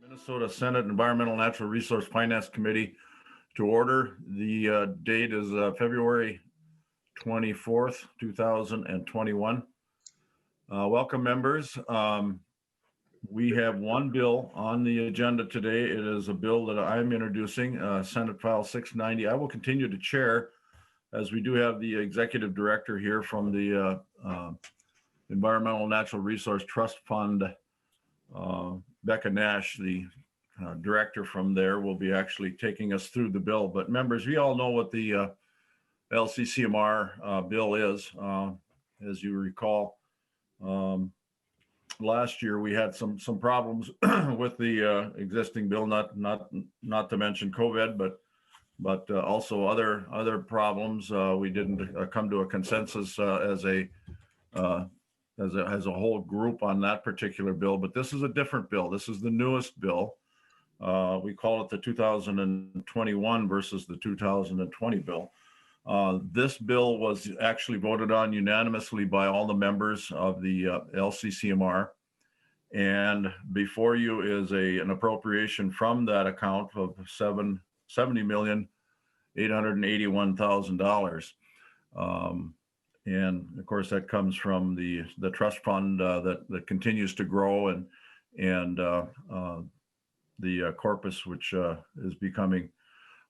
Minnesota Senate Environmental Natural Resource Finance Committee to order. The date is February 24th, 2021. Welcome, members. We have one bill on the agenda today. It is a bill that I'm introducing, Senate File 690. I will continue to chair, as we do have the executive director here from the Environmental Natural Resource Trust Fund. Becca Nash, the director from there, will be actually taking us through the bill. But members, we all know what the LCCMR bill is. As you recall, last year we had some problems with the existing bill, not to mention COVID, but also other problems. We didn't come to a consensus as a whole group on that particular bill, but this is a different bill. This is the newest bill. We call it the 2021 versus the 2020 bill. This bill was actually voted on unanimously by all the members of the LCCMR. And before you is an appropriation from that account of $70,881,000. And of course, that comes from the trust fund that continues to grow, and the corpus, which is becoming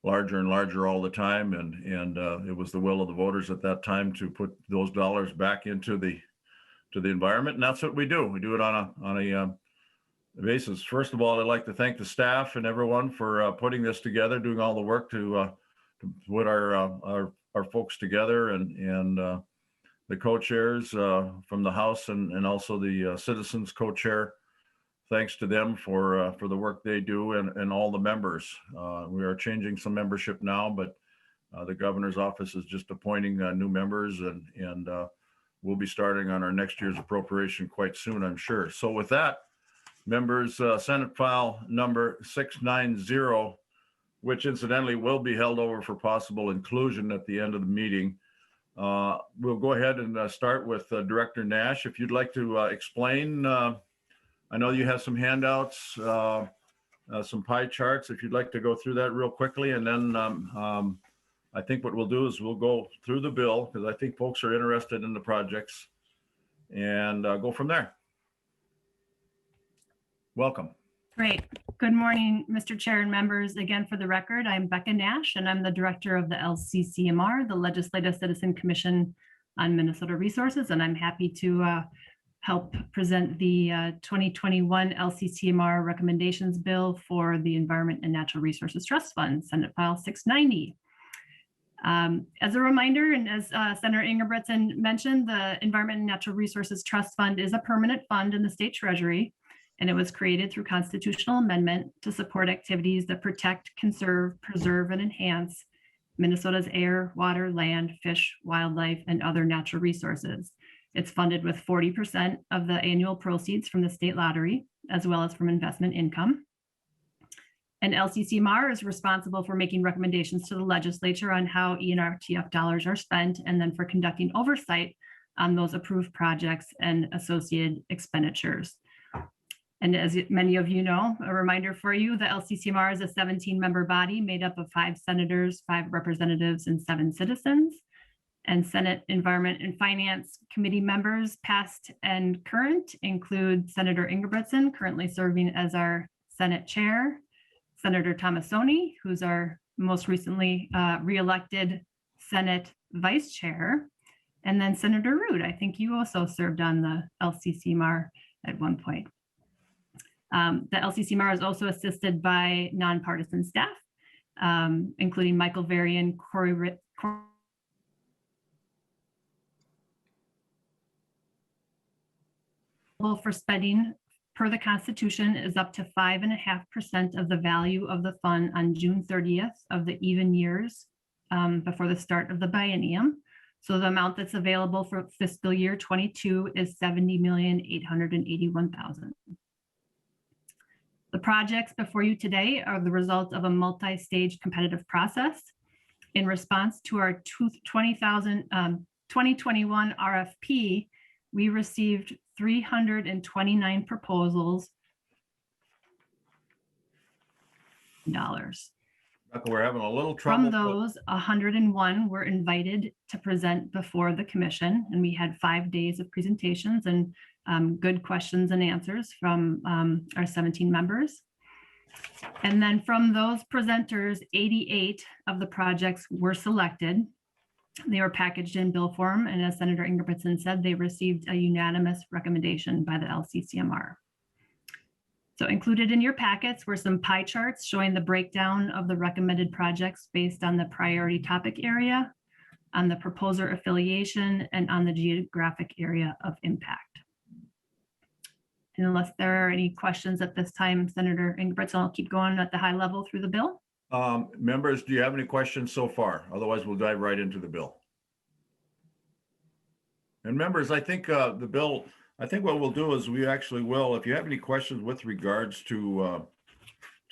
larger and larger all the time. And it was the will of the voters at that time to put those dollars back into the environment, and that's what we do. We do it on a basis. First of all, I'd like to thank the staff and everyone for putting this together, doing all the work to put our folks together, and the co-chairs from the House and also the Citizens co-chair. Thanks to them for the work they do, and all the members. We are changing some membership now, but the governor's office is just appointing new members, and we'll be starting on our next year's appropriation quite soon, I'm sure. So with that, members, Senate file number 690, which incidentally will be held over for possible inclusion at the end of the meeting. We'll go ahead and start with Director Nash. If you'd like to explain, I know you have some handouts, some pie charts. If you'd like to go through that real quickly, and then I think what we'll do is we'll go through the bill, because I think folks are interested in the projects, and go from there. Welcome. Great. Good morning, Mr. Chair and members. Again, for the record, I'm Becca Nash, and I'm the director of the LCCMR, the Legislative Citizen Commission on Minnesota Resources, and I'm happy to help present the 2021 LCCMR recommendations bill for the Environment and Natural Resources Trust Fund, Senate File 690. As a reminder, and as Senator Ingebrigtsen mentioned, the Environment and Natural Resources Trust Fund is a permanent fund in the state treasury, and it was created through constitutional amendment to support activities that protect, conserve, preserve, and enhance Minnesota's air, water, land, fish, wildlife, and other natural resources. It's funded with 40% of the annual proceeds from the state lottery, as well as from investment income. And LCCMR is responsible for making recommendations to the legislature on how ENRTF dollars are spent, and then for conducting oversight on those approved projects and associated expenditures. And as many of you know, a reminder for you, the LCCMR is a 17-member body made up of 5 senators, 5 representatives, and 7 citizens. And Senate Environment and Finance Committee members, past and current, include Senator Ingebrigtsen, currently serving as our Senate Chair, Senator Tomassoni, who's our most recently re-elected Senate Vice Chair, and then Senator Rood. I think you also served on the LCCMR at one point. The LCCMR is also assisted by nonpartisan staff, including Michael Varian, Corey for spending per the Constitution is up to 5.5% of the value of the fund on June 30th of the even years before the start of the biennium. So the amount that's available for fiscal year 22 is $70,881,000. The projects before you today are the result of a multi-stage competitive process in response to our 2021 RFP, we received 329 proposals. We're having a little trouble. From those, 101 were invited to present before the commission, and we had 5 days of presentations and good questions and answers from our 17 members. And then from those presenters, 88 of the projects were selected. They were packaged in bill form, and as Senator Ingebrigtsen said, they received a unanimous recommendation by the LCCMR. So included in your packets were some pie charts showing the breakdown of the recommended projects based on the priority topic area, on the proposer affiliation, and on the geographic area of impact. And unless there are any questions at this time, Senator Ingebrigtsen, I'll keep going at the high level through the bill. Members, do you have any questions so far? Otherwise, we'll dive right into the bill. And members, I think the bill, I think what we'll do is we actually will, if you have any questions with regards to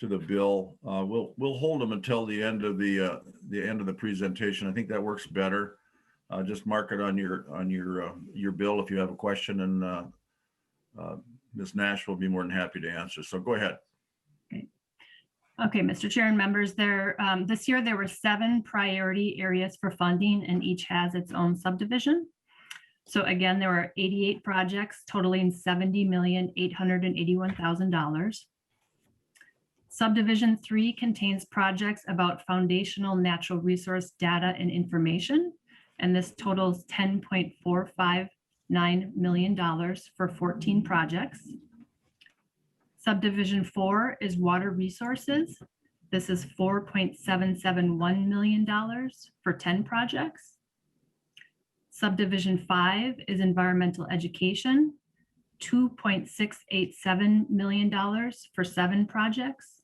the bill, we'll hold them until the end of the presentation. I think that works better. Just mark it on your bill if you have a question, and Ms. Nash will be more than happy to answer. So go ahead. Okay, Mr. Chair and members, this year there were 7 priority areas for funding, and each has its own subdivision. So again, there were 88 projects totaling $70,881,000. Subdivision 3 contains projects about foundational natural resource data and information, and this totals $10.459 million for 14 projects. Subdivision 4 is water resources. This is $4.771 million for 10 projects. Subdivision 5 is environmental education, $2.687 million for 7 projects.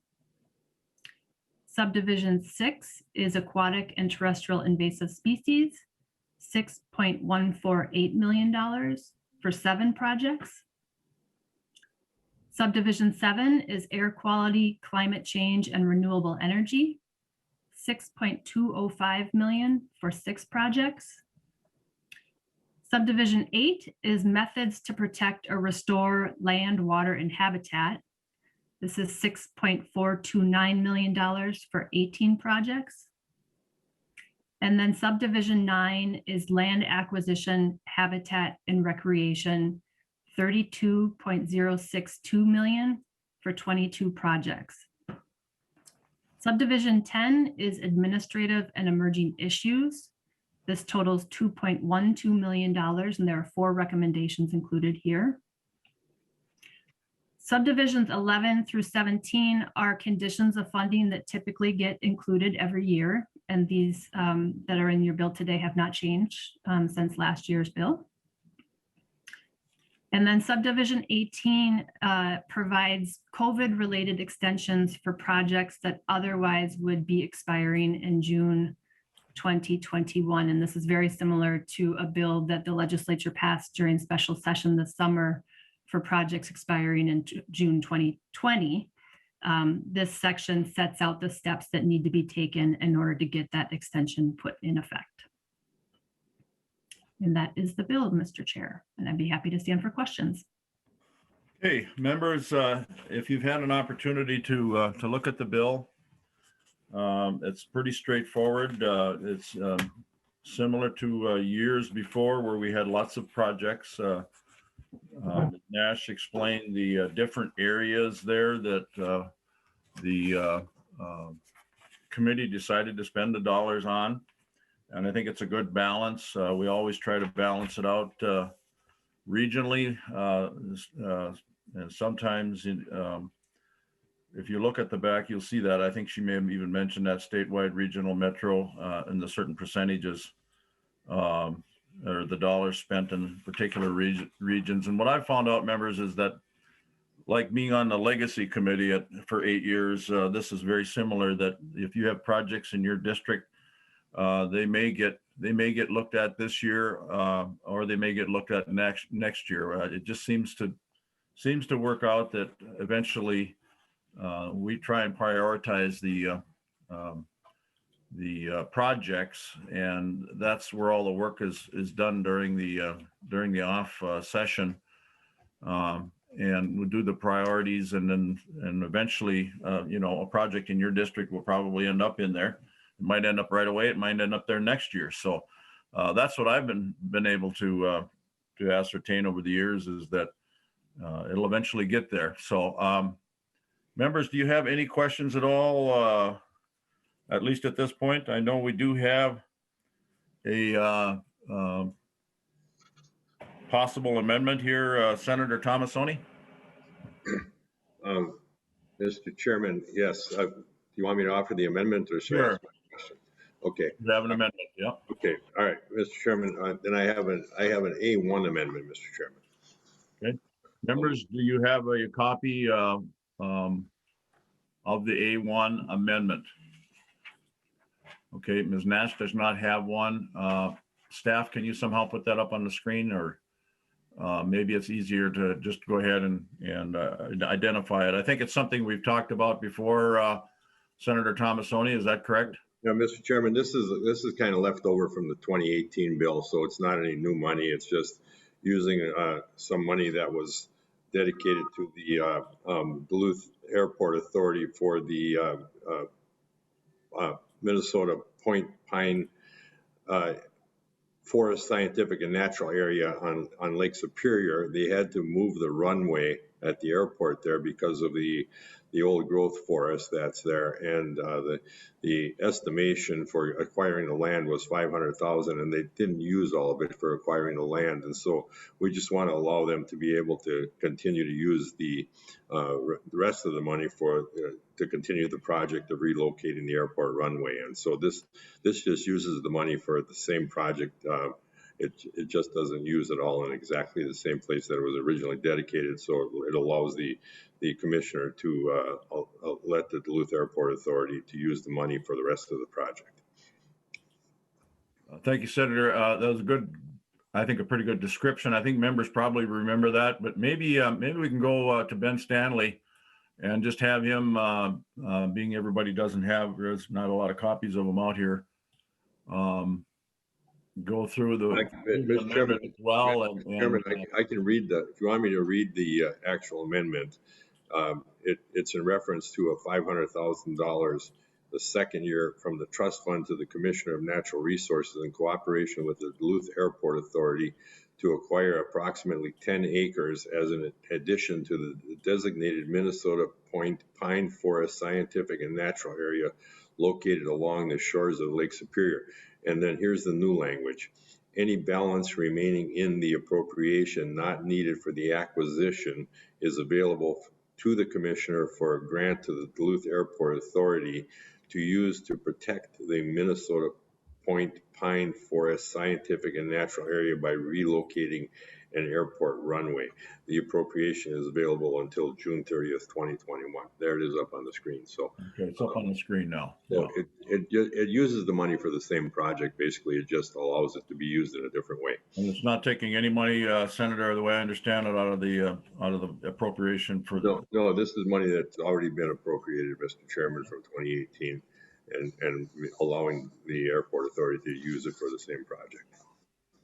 Subdivision 6 is aquatic and terrestrial invasive species, $6.148 million for 7 projects. Subdivision 7 is air quality, climate change, and renewable energy, $6.205 million for 6 projects. Subdivision 8 is methods to protect or restore land, water, and habitat. This is $6.429 million for 18 projects. And then subdivision 9 is land acquisition, habitat, and recreation, $32.062 million for 22 projects. Subdivision 10 is administrative and emerging issues. This totals $2.12 million, and there are 4 recommendations included here. Subdivisions 11 through 17 are conditions of funding that typically get included every year, and these that are in your bill today have not changed since last year's bill. And then subdivision 18 provides COVID-related extensions for projects that otherwise would be expiring in June 2021. And this is very similar to a bill that the legislature passed during special session this summer for projects expiring in June 2020. This section sets out the steps that need to be taken in order to get that extension put in effect. And that is the bill, Mr. Chair, and I'd be happy to stand for questions. Okay, members, if you've had an opportunity to look at the bill, it's pretty straightforward. It's similar to years before where we had lots of projects. Nash explained the different areas there that the committee decided to spend the dollars on. And I think it's a good balance. We always try to balance it out regionally. And sometimes if you look at the back, you'll see that. I think she may have even mentioned that statewide, regional, metro, and the certain percentages or the dollars spent in particular regions. And what I found out, members, is that like being on the legacy committee for 8 years, this is very similar, that if you have projects in your district, they may get looked at this year, or they may get looked at next year. It just seems to work out that eventually we try and prioritize projects, and that's where all the work is done during the off session. And we'll do the priorities, and eventually, a project in your district will probably end up in there. It might end up right away. It might end up there next year. So that's what I've been able to ascertain over the years, is that it'll eventually get there. So members, do you have any questions at all? At least at this point, I know we do have a possible amendment here, Senator Thomasoni. Mr. Chairman, yes. Do you want me to offer the amendment or should I ask my question? Okay. You have an amendment, yeah. Okay. All right, Mr. Chairman. Then I have an A1 amendment, Mr. Chairman. Okay. Members, do you have a copy of the A1 amendment? Okay, Ms. Nash does not have one. Staff, can you somehow put that up on the screen, or maybe it's easier to just go ahead and identify it? I think it's something we've talked about before, Senator Thomasoni, is that correct? Yeah, Mr. Chairman, this is kind of left over from the 2018 bill, so it's not any new money. It's just using some money that was dedicated to the Duluth Airport Authority for the Minnesota Point Pine Forest Scientific and Natural Area on Lake Superior. They had to move the runway at the airport there because of the old growth forest that's there, and the estimation for acquiring the land was $500,000, and they didn't use all of it for acquiring the land, and so we just want to allow them to be able to continue to use the rest of the money for to continue the project of relocating the airport runway. And so this just uses the money for the same project. It just doesn't use it all in exactly the same place that it was originally dedicated. So it allows the commissioner to let the Duluth Airport Authority to use the money for the rest of the project. Thank you, Senator. That was a good, I think, a pretty good description. I think members probably remember that, but maybe we can go to Ben Stanley and just have him, being everybody doesn't have, there's not a lot of copies of them out here. Go through the Mr. Chairman, as well. Chairman, I can read if you want me to read the actual amendment, it's in reference to a $500,000 the second year from the trust fund to the Commissioner of Natural Resources in cooperation with the Duluth Airport Authority to acquire approximately 10 acres as an addition to the designated Minnesota Point Pine Forest Scientific and Natural Area located along the shores of Lake Superior. And then here's the new language. Any balance remaining in the appropriation not needed for the acquisition is available to the commissioner for a grant to the Duluth Airport Authority to use to protect the Minnesota Point Pine Forest Scientific and Natural Area by relocating an airport runway. The appropriation is available until June 30th, 2021. There it is up on the screen. So okay, it's up on the screen now. So it uses the money for the same project. Basically, it just allows it to be used in a different way. And it's not taking any money, Senator, the way I understand it, out of the appropriation for No, this is money that's already been appropriated, Mr. Chairman, from 2018, and allowing the airport authority to use it for the same project.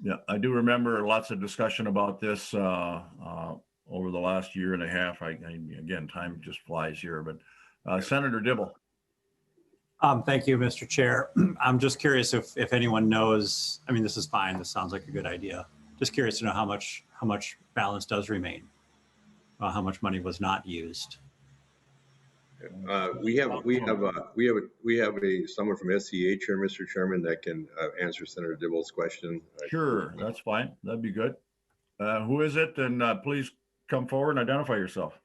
Yeah, I do remember lots of discussion about this over the last year and a half. Again, time just flies here, but Senator Dibble. Thank you, Mr. Chair. I'm just curious if anyone knows, I mean, this is fine. This sounds like a good idea. Just curious to know how much balance does remain, how much money was not used. We have someone from SCH here, Mr. Chairman, that can answer Senator Dibble's question. Sure, that's fine. That'd be good. Who is it? And please come forward and identify yourself.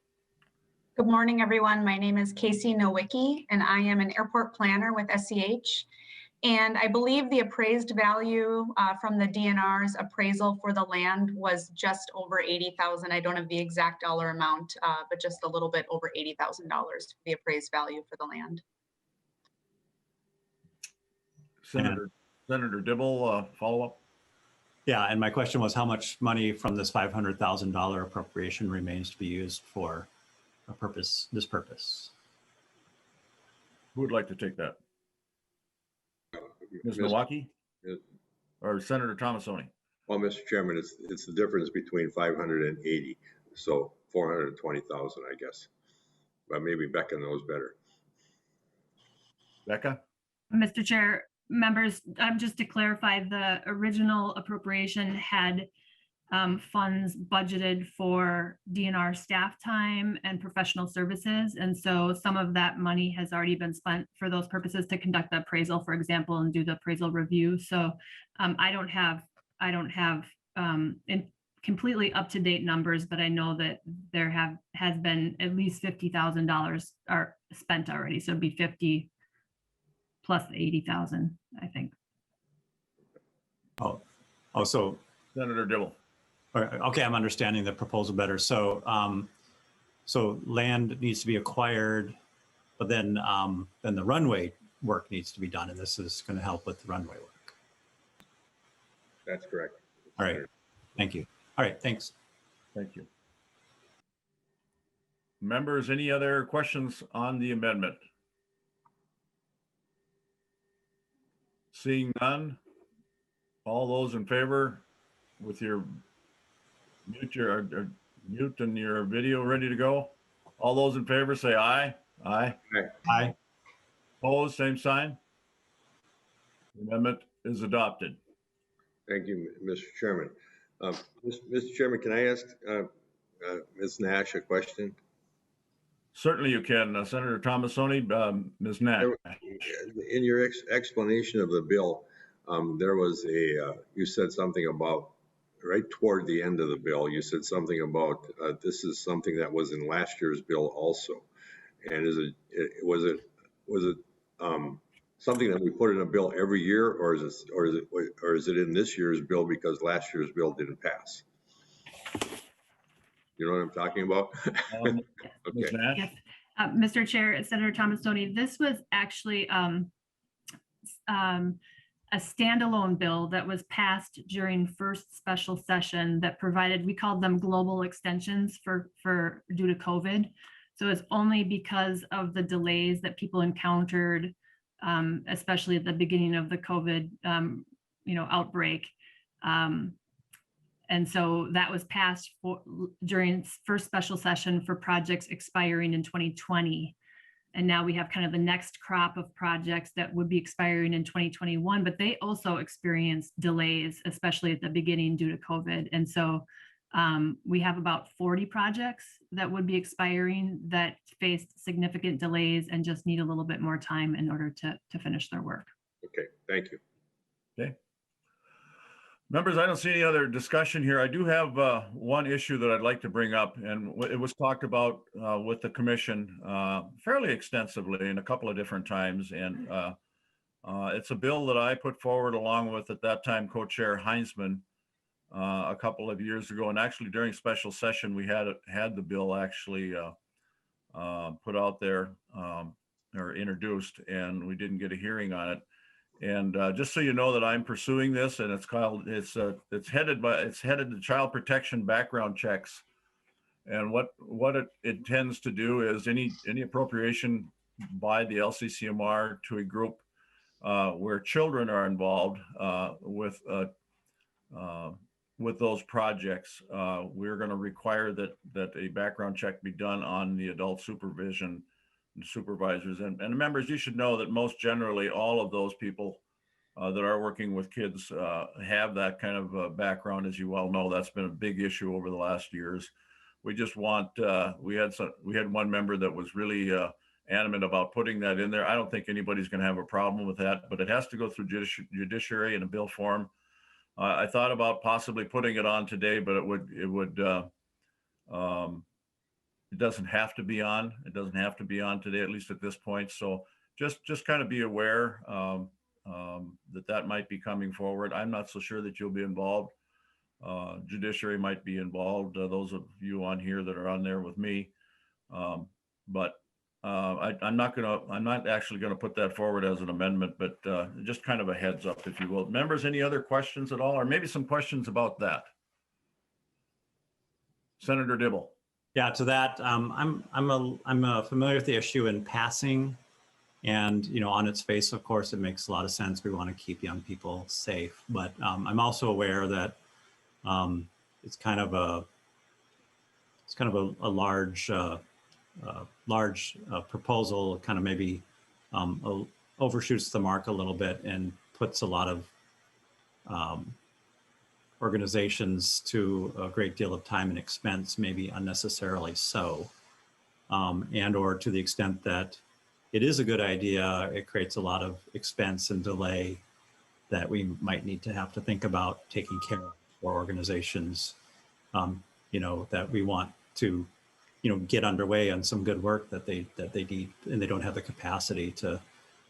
Good morning, everyone. My name is Casey Nowicki, and I am an airport planner with SCH. And I believe the appraised value from the DNR's appraisal for the land was just over $80,000. I don't have the exact dollar amount, but just a little bit over $80,000 for the appraised value for the land. Senator Dibble, follow up. Yeah, and my question was how much money from this $500,000 appropriation remains to be used for this purpose? Who would like to take that? Ms. Mis- Nowaki uh, or Senator Thomasoni? Well, Mr. Chairman, it's the difference between 580, so 420,000, I guess. But maybe Becca knows better. Becca? Mr. Chair, members, just to clarify, the original appropriation had funds budgeted for DNR staff time and professional services. And so some of that money has already been spent for those purposes to conduct the appraisal, for example, and do the appraisal review. So I don't have completely up-to-date numbers, but I know that there has been at least $50,000 are spent already. So it'd be 50 plus 80,000, I think. So, Senator Dibble. okay, I'm understanding the proposal better. So, so land needs to be acquired, but then the runway work needs to be done, and this is going to help with the runway work. That's correct. All right, thank you. All right, thanks. Thank you. Members, any other questions on the amendment? Seeing none, all those in favor with your mute and your video ready to go. All those in favor say aye. Aye. Aye. Opposed, same sign. The amendment is adopted. Thank you, Mr. Chairman. Mr. Chairman, can I ask Ms. Nash a question? Certainly you can. Senator Thomasoni, Ms. Nash. In your explanation of the bill, there was you said something about, right toward the end of the bill, you said something about this is something that was in last year's bill also. And was it something that we put in a bill every year, or is it in this year's bill because last year's bill didn't pass? You know what I'm talking about? Ms. Okay. Nash? Yes. Mr. Chair, Senator Thomasoni, this was actually a standalone bill that was passed during first special session that provided, we called them global extensions for due to COVID. So it's only because of the delays that people encountered, especially at the beginning of the COVID, outbreak. And so that was passed during first special session for projects expiring in 2020. And now we have kind of the next crop of projects that would be expiring in 2021, but they also experienced delays, especially at the beginning due to COVID. And so we have about 40 projects that would be expiring that faced significant delays and just need a little bit more time in order to finish their work. Okay, thank you. Okay. Members, I don't see any other discussion here. I do have one issue that I'd like to bring up, and it was talked about with the commission fairly extensively in a couple of different times. And it's a bill that I put forward along with, at that time, co-chair Heinzman a couple of years ago. And actually during special session, we had the bill actually put out there or introduced, and we didn't get a hearing on it. And just so you know that I'm pursuing this, and it's headed to child protection background checks. And what it intends to do is any appropriation by the LCCMR to a group where children are involved with those projects, we're going to require that a background check be done on the adult supervision supervisors. And members, you should know that most generally all of those people that are working with kids have that kind of background. As you well know, that's been a big issue over the last years. We just want, we had one member that was really adamant about putting that in there. I don't think anybody's going to have a problem with that, but it has to go through judiciary in a bill form. I thought about possibly putting it on today, but it doesn't have to be on. It doesn't have to be on today, at least at this point. So just kind of be aware that might be coming forward. I'm not so sure that you'll be involved. Judiciary might be involved. Those of you on here that are on there with me, but I'm not actually going to put that forward as an amendment, but just kind of a heads up, if you will. Members, any other questions at all, or maybe some questions about that? Senator Dibble. Yeah, to that, I'm familiar with the issue in passing And, you know, on its face, of course, it makes a lot of sense. We want to keep young people safe. But I'm also aware that it's kind of a large proposal, kind of maybe overshoots the mark a little bit and puts a lot of organizations to a great deal of time and expense, maybe unnecessarily so, and or to the extent that it is a good idea, it creates a lot of expense and delay that we might need to have to think about taking care of for organizations, you know, that we want to, you know, get underway on some good work that they need, and they don't have the capacity to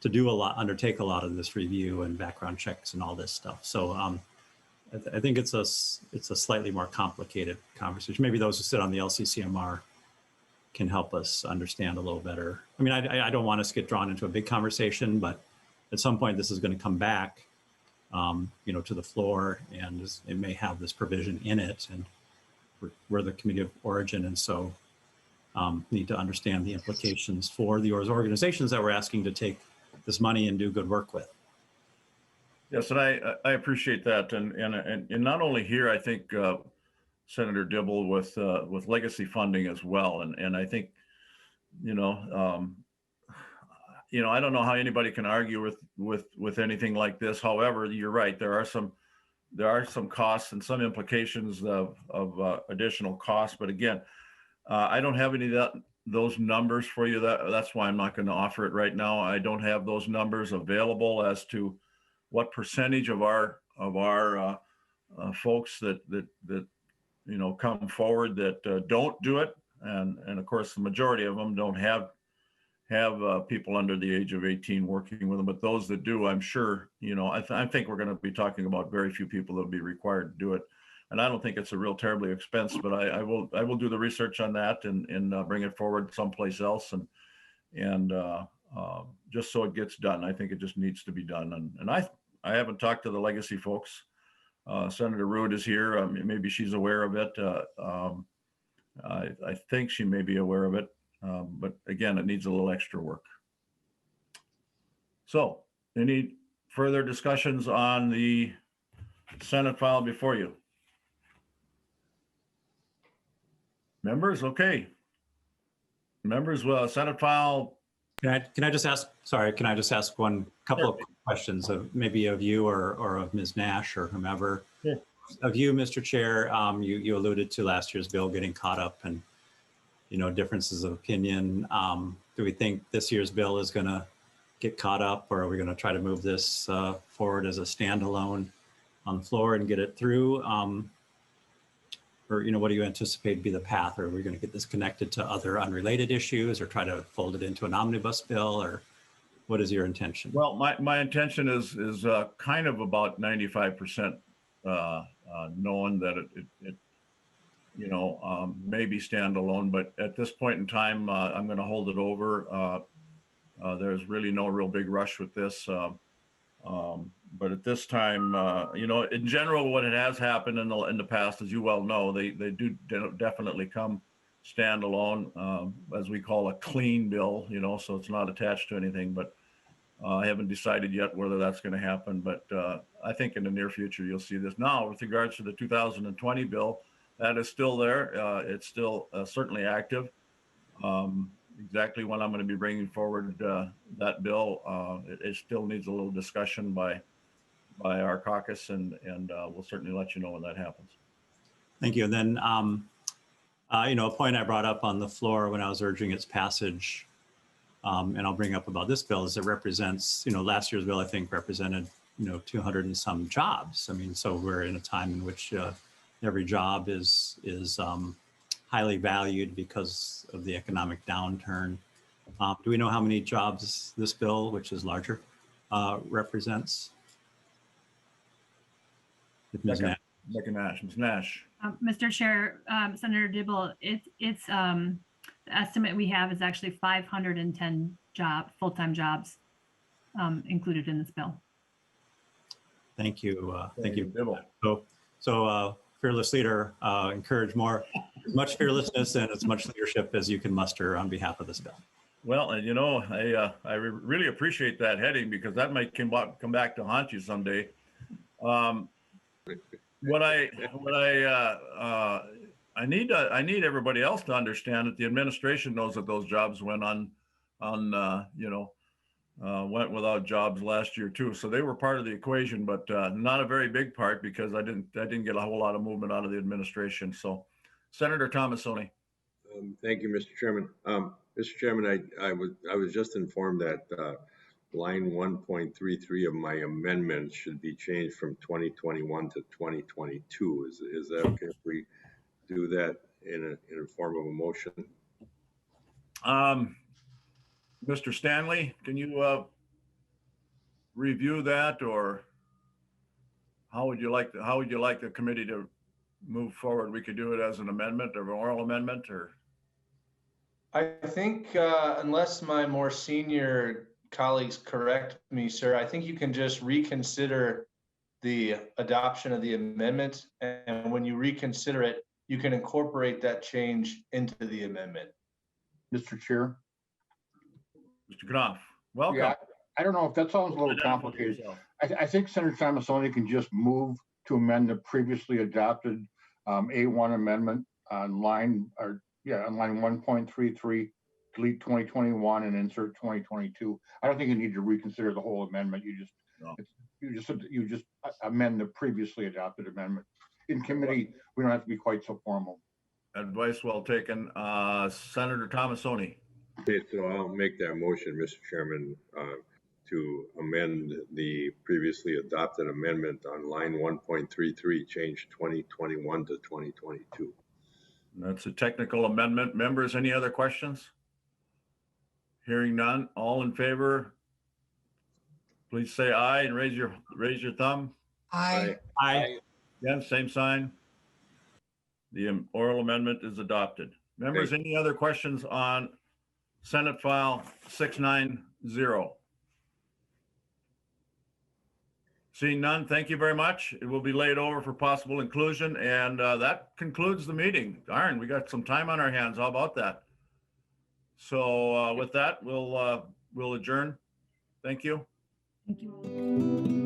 undertake a lot of this review and background checks and all this stuff. So I think it's a slightly more complicated conversation. Maybe those who sit on the LCCMR can help us understand a little better. I mean, I don't want us to get drawn into a big conversation, but at some point this is going to come back, you know, to the floor, and it may have this provision in it, and we're the committee of origin, and so need to understand the implications for the organizations that we're asking to take this money and do good work with. Yes, and I appreciate that, and not only here, I think Senator Dibble with legacy funding as well, and I think, you know, I don't know how anybody can argue with anything like this. However, you're right, there are some costs and some implications of additional costs, but again, I don't have any of those numbers for you. That's why I'm not going to offer it right now. I don't have those numbers available as to what percentage of our folks that you know come forward that don't do it, and of course the majority of them don't have people under the age of 18 working with them. But those that do, I'm sure, you know, I think we're going to be talking about very few people that will be required to do it. And I don't think it's a real terribly expense, but I will do the research on that and bring it forward someplace else, and just so it gets done. I think it just needs to be done. And I haven't talked to the legacy folks. Senator Rood is here. Maybe she's aware of it. I think she may be aware of it, but again, it needs a little extra work. So, any further discussions on the Senate file before you? Members, okay. Members, Senate file. Can I just ask, sorry, can I just ask one couple of questions of maybe of you or of Ms. Nash or whomever? Yeah. Of you, Mr. Chair, you alluded to last year's bill getting caught up and, you know, differences of opinion. Do we think this year's bill is going to get caught up, or are we going to try to move this forward as a standalone on the floor and get it through? Or, you know, what do you anticipate be the path? Or are we going to get this connected to other unrelated issues, or try to fold it into an omnibus bill, or what is your intention? Well, my intention is kind of about 95% knowing that it you know, may be standalone, but at this point in time, I'm going to hold it over. There's really no real big rush with this. But at this time, you know, in general, what it has happened in the past, as you well know, they do definitely come standalone, as we call a clean bill, you know, so it's not attached to anything. But I haven't decided yet whether that's going to happen. But I think in the near future, you'll see this. Now, with regards to the 2020 bill, that is still there. It's still certainly active. Exactly when I'm going to be bringing forward that bill, it still needs a little discussion by our caucus, and we'll certainly let you know when that happens. Thank you. And then, you know, a point I brought up on the floor when I was urging its passage, and I'll bring up about this bill, is it represents, you know, last year's bill, I think, represented, you know, 200 and some jobs. I mean, so we're in a time in which every job is highly valued because of the economic downturn. Do we know how many jobs this bill, which is larger, represents? Ms. Nash. Mr. Chair, Senator Dibble, it's the estimate we have is actually 510 full-time jobs included in this bill. Thank you. Thank you. Dibble. So fearless leader, encourage as much fearlessness and as much leadership as you can muster on behalf of this bill. Well, and you know, really appreciate that heading because that might come back to haunt you someday. What I need everybody else to understand that the administration knows that those jobs went went without jobs last year too. So they were part of the equation, but not a very big part because I didn't get a whole lot of movement out of the administration. So, Senator Thomasoni. Thank you, Mr. Chairman. Mr. Chairman, I was just informed that line 1.33 of my amendment should be changed from 2021 to 2022. Is that okay if we do that in a form of a motion? Mr. Stanley, can you review that, or how would you like the committee to move forward? We could do it as an amendment or an oral amendment, or I think unless my more senior colleagues correct me, sir, I think you can just reconsider the adoption of the amendment. And when you reconsider it, you can incorporate that change into the amendment. Mr. Chair. Mr. Knopf, welcome. Yeah, I don't know if that sounds a little complicated. I think Senator Thomasoni can just move to amend the previously adopted A1 amendment on line 1.33, delete 2021 and insert 2022. I don't think you need to reconsider the whole amendment. You just amend the previously adopted amendment. In committee, we don't have to be quite so formal. Advice well taken. Senator Thomasoni. Okay, so I'll make that motion, Mr. Chairman, to amend the previously adopted amendment on line 1.33, change 2021 to 2022. That's a technical amendment. Members, any other questions? Hearing none, all in favor, please say aye and raise your thumb. Aye. Aye. Again, same sign. The oral amendment is adopted. Members, any other questions on Senate File 690? Seeing none, thank you very much. It will be laid over for possible inclusion, and that concludes the meeting. Darn, we got some time on our hands. How about that? So with that, we'll adjourn. Thank you. Thank you.